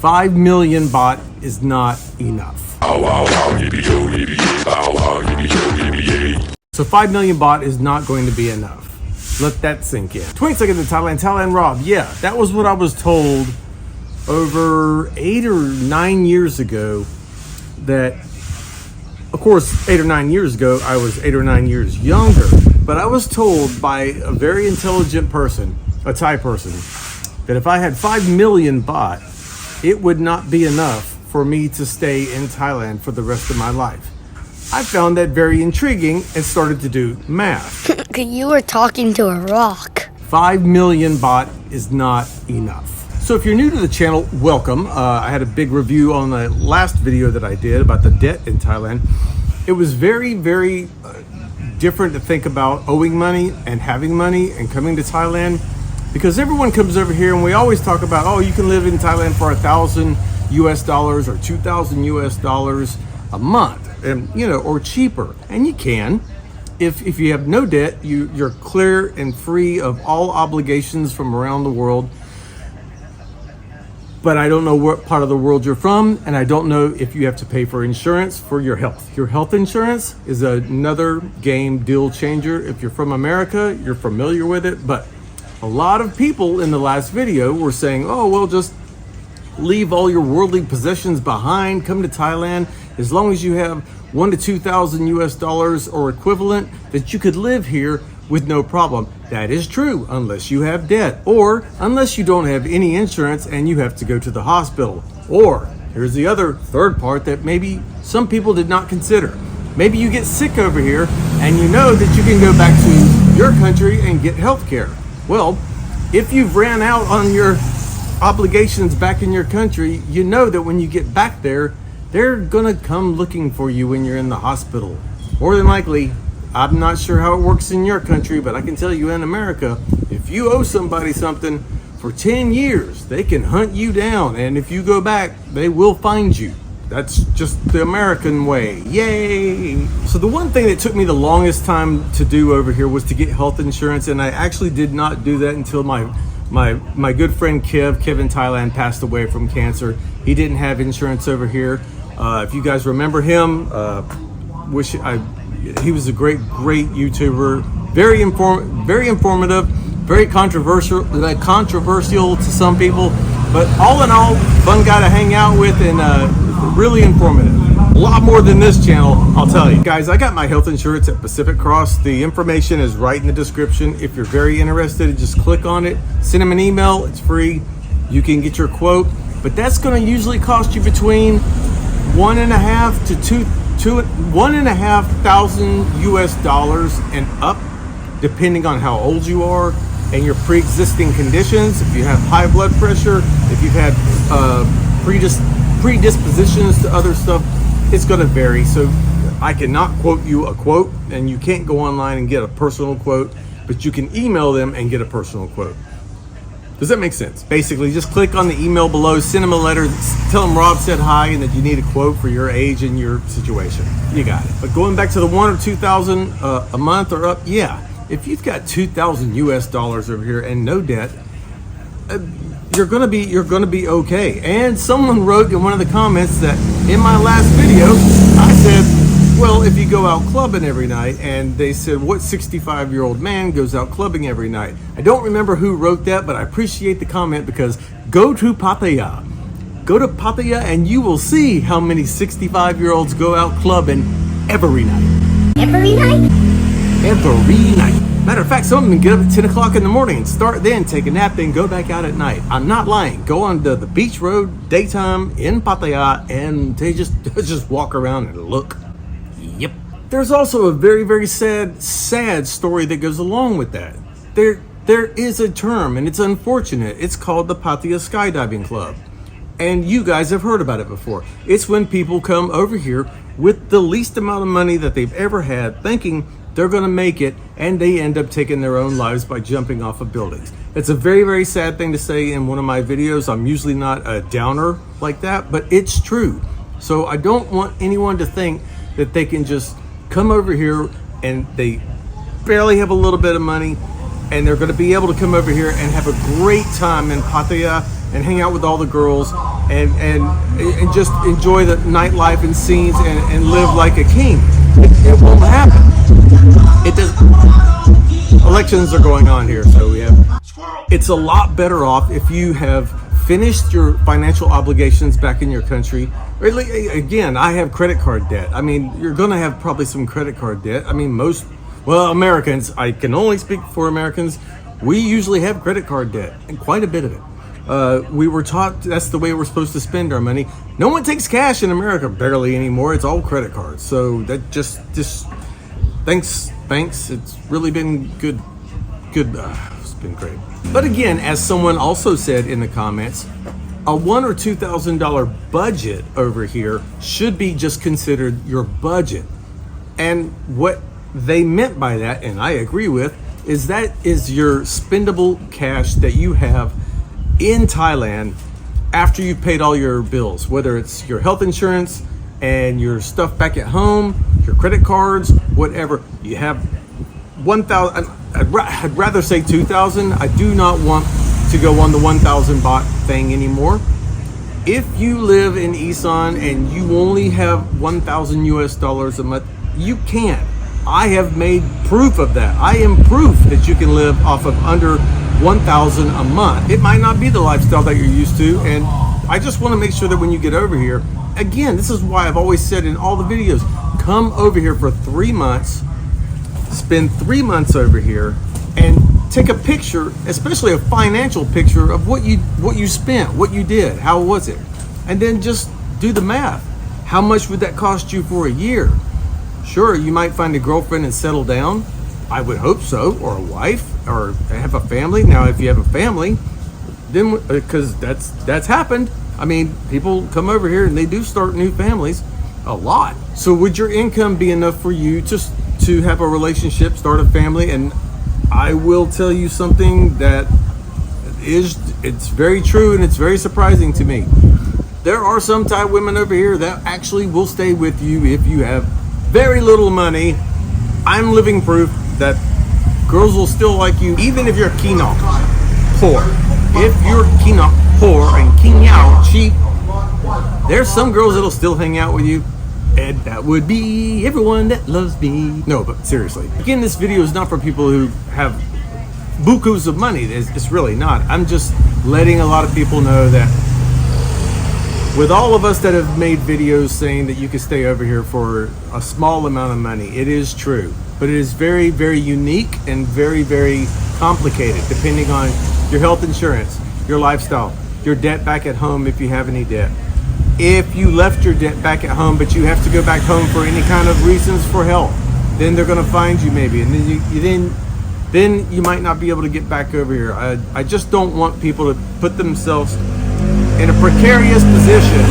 5 million baht is not enough. So 5 million baht is not going to be enough. Let that sink in. 20 seconds in Thailand Rob. Yeah, that was what I was told over 8 or 9 years ago. That, of course, 8 or 9 years ago, I was 8 or 9 years younger. But I was told by a very intelligent person, a Thai person, that if I had 5 million baht, it would not be enough for me to stay in Thailand for the rest of my life. I found that very intriguing and started to do math. You were talking to a rock. 5 million baht is not enough. So if you're new to the channel, welcome. I had a big review on the last video that I did about the debt in Thailand. It was very, very different to think about owing money and having money and coming to Thailand, because everyone comes over here and we always talk about, oh, you can live in Thailand for $1,000 US or $2,000 US a month, and or cheaper. And you can, if you have no debt, you're clear and free of all obligations from around the world. But I don't know what part of the world you're from, and I don't know if you have to pay for insurance for your health. Your health insurance is another game deal changer. If you're from America, you're familiar with it. But a lot of people in the last video were saying, oh, well, just leave all your worldly possessions behind, come to Thailand. As long as you have $1,000 to $2,000 US or equivalent, that you could live here with no problem. That is true, unless you have debt, or unless you don't have any insurance and you have to go to the hospital. Or here's the other third part that maybe some people did not consider. Maybe you get sick over here and you know that you can go back to your country and get health care. Well, if you've ran out on your obligations back in your country, you know that when you get back there, they're gonna come looking for you when you're in the hospital. More than likely, I'm not sure how it works in your country, but I can tell you in America, if you owe somebody something for 10 years, they can hunt you down. And if you go back, they will find you. That's just the American way. Yay! So the one thing that took me the longest time to do over here was to get health insurance. And I actually did not do that until my good friend Kevin Thailand passed away from cancer. He didn't have insurance over here. If you guys remember him, he was a great YouTuber, very informative, very controversial to some people, but all in all, fun guy to hang out with and really informative. A lot more than this channel, I'll tell you. Guys, I got my health insurance at Pacific Cross. The information is right in the description. If you're very interested, just click on it, send them an email, it's free. You can get your quote, but that's gonna usually cost you between $1,500 to $1,500 US and up, depending on how old you are and your pre-existing conditions. If you have high blood pressure, if you've had predispositions to other stuff, it's going to vary. So I cannot quote you a quote, and you can't go online and get a personal quote, but you can email them and get a personal quote. Does that make sense? Basically, just click on the email below, send them a letter, tell them Rob said hi and that you need a quote for your age and your situation. You got it. But going back to the $1,000 or $2,000 a month or up, yeah. If you've got $2,000 US over here and no debt, you're gonna be okay. And someone wrote in one of the comments that in my last video, I said, well, if you go out clubbing every night, and they said, what 65-year-old man goes out clubbing every night? I don't remember who wrote that, but I appreciate the comment, because go to Pattaya. Go to Pattaya and you will see how many 65-year-olds go out clubbing every night. Every night? Every night. Matter of fact, some of them get up at 10 o'clock in the morning and start then, take a nap, then go back out at night. I'm not lying. Go on to the beach road daytime in Pattaya and they just walk around and look. Yep. There's also a very, very sad story that goes along with that. There is a term, and it's unfortunate. It's called the Pattaya Skydiving Club. And you guys have heard about it before. It's when people come over here with the least amount of money that they've ever had, thinking they're going to make it, and they end up taking their own lives by jumping off of buildings. It's a very, very sad thing to say in one of my videos. I'm usually not a downer like that, but it's true. So I don't want anyone to think that they can just come over here and they barely have a little bit of money and they're going to be able to come over here and have a great time in Pattaya and hang out with all the girls and just enjoy the nightlife and scenes and live like a king. It won't happen. It does. Elections are going on here, so it's a lot better off if you have finished your financial obligations back in your country. Again, I have credit card debt. I mean, you're going to have probably some credit card debt. I mean, Americans, I can only speak for Americans, we usually have credit card debt, and quite a bit of it. We were taught that's the way we're supposed to spend our money. No one takes cash in America, barely anymore. It's all credit cards. So that just thanks, banks. It's really been good. It's been great. But again, as someone also said in the comments, a $1,000 or $2,000 budget over here should be just considered your budget. And what they meant by that, and I agree with, is that is your spendable cash that you have in Thailand after you've paid all your bills, whether it's your health insurance and your stuff back at home, your credit cards, whatever. You have 1,000. I'd rather say 2,000. I do not want to go on the 1,000 baht thing anymore. If you live in Isan and you only have 1,000 US dollars a month, you can. I have made proof of that. I am proof that you can live off of under 1,000 a month. It might not be the lifestyle that you're used to, and I just want to make sure that when you get over here, again, this is why I've always said in all the videos, come over here for 3 months, spend 3 months over here, and take a picture, especially a financial picture of what you spent, what you did, how was it, and then just do the math. How much would that cost you for a year? Sure, you might find a girlfriend and settle down. I would hope so, or a wife, or have a family. Now, if you have a family, then because that's happened. I mean, people come over here and they do start new families a lot. So would your income be enough for you to have a relationship, start a family? And I will tell you something that it's very true and it's very surprising to me. There are some Thai women over here that actually will stay with you if you have very little money. I'm living proof that girls will still like you even if you're kinok poor. If you're kinok poor and kinyao cheap, there's some girls that'll still hang out with you, and that would be everyone that loves me. No, but seriously, again, this video is not for people who have bukus of money. It's really not. I'm just letting a lot of people know that with all of us that have made videos saying that you can stay over here for a small amount of money, it is true. But it is very, very unique and very, very complicated depending on your health insurance, your lifestyle, your debt back at home if you have any debt. If you left your debt back at home but you have to go back home for any kind of reasons for health, then they're going to find you maybe. And then you might not be able to get back over here. I just don't want people to put themselves in a precarious position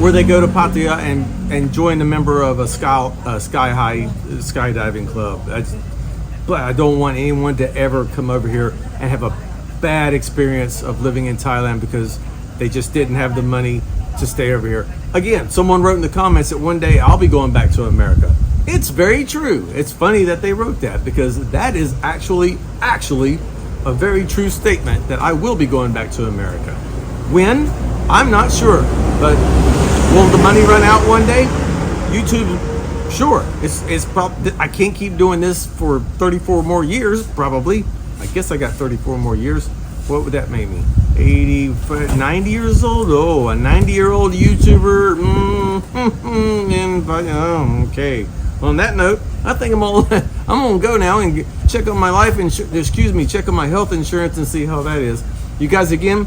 where they go to Pattaya and join a member of a sky high skydiving club. I don't want anyone to ever come over here and have a bad experience of living in Thailand because they just didn't have the money to stay over here. Again, someone wrote in the comments that one day I'll be going back to America. It's very true. It's funny that they wrote that because that is actually a very true statement that I will be going back to America. When? I'm not sure, but will the money run out one day? YouTube, sure. It's probably, I can't keep doing this for 34 more years, probably. I guess I got 34 more years. What would that make me? 90 years old? Oh, a 90-year-old YouTuber. Okay. On that note, I think I'm gonna go now and check on my check on my health insurance and see how that is. You guys, again,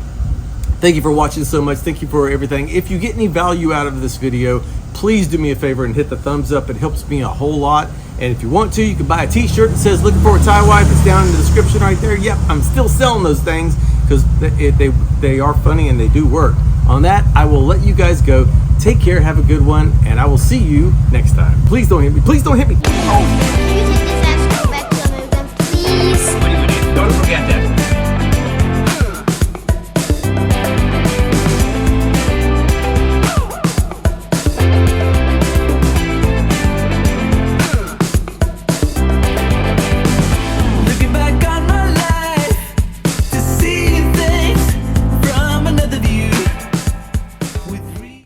thank you for watching so much. Thank you for everything. If you get any value out of this video, please do me a favor and hit the thumbs up. It helps me a whole lot. And if you want to, you can buy a t-shirt that says "Looking for a Thai wife." It's down in the description right there. Yep, I'm still selling those things because they are funny and they do work. On that, I will let you guys go. Take care, have a good one, and I will see you next time. Please don't hit me. Please don't hit me. Can you take this ass back to America, please?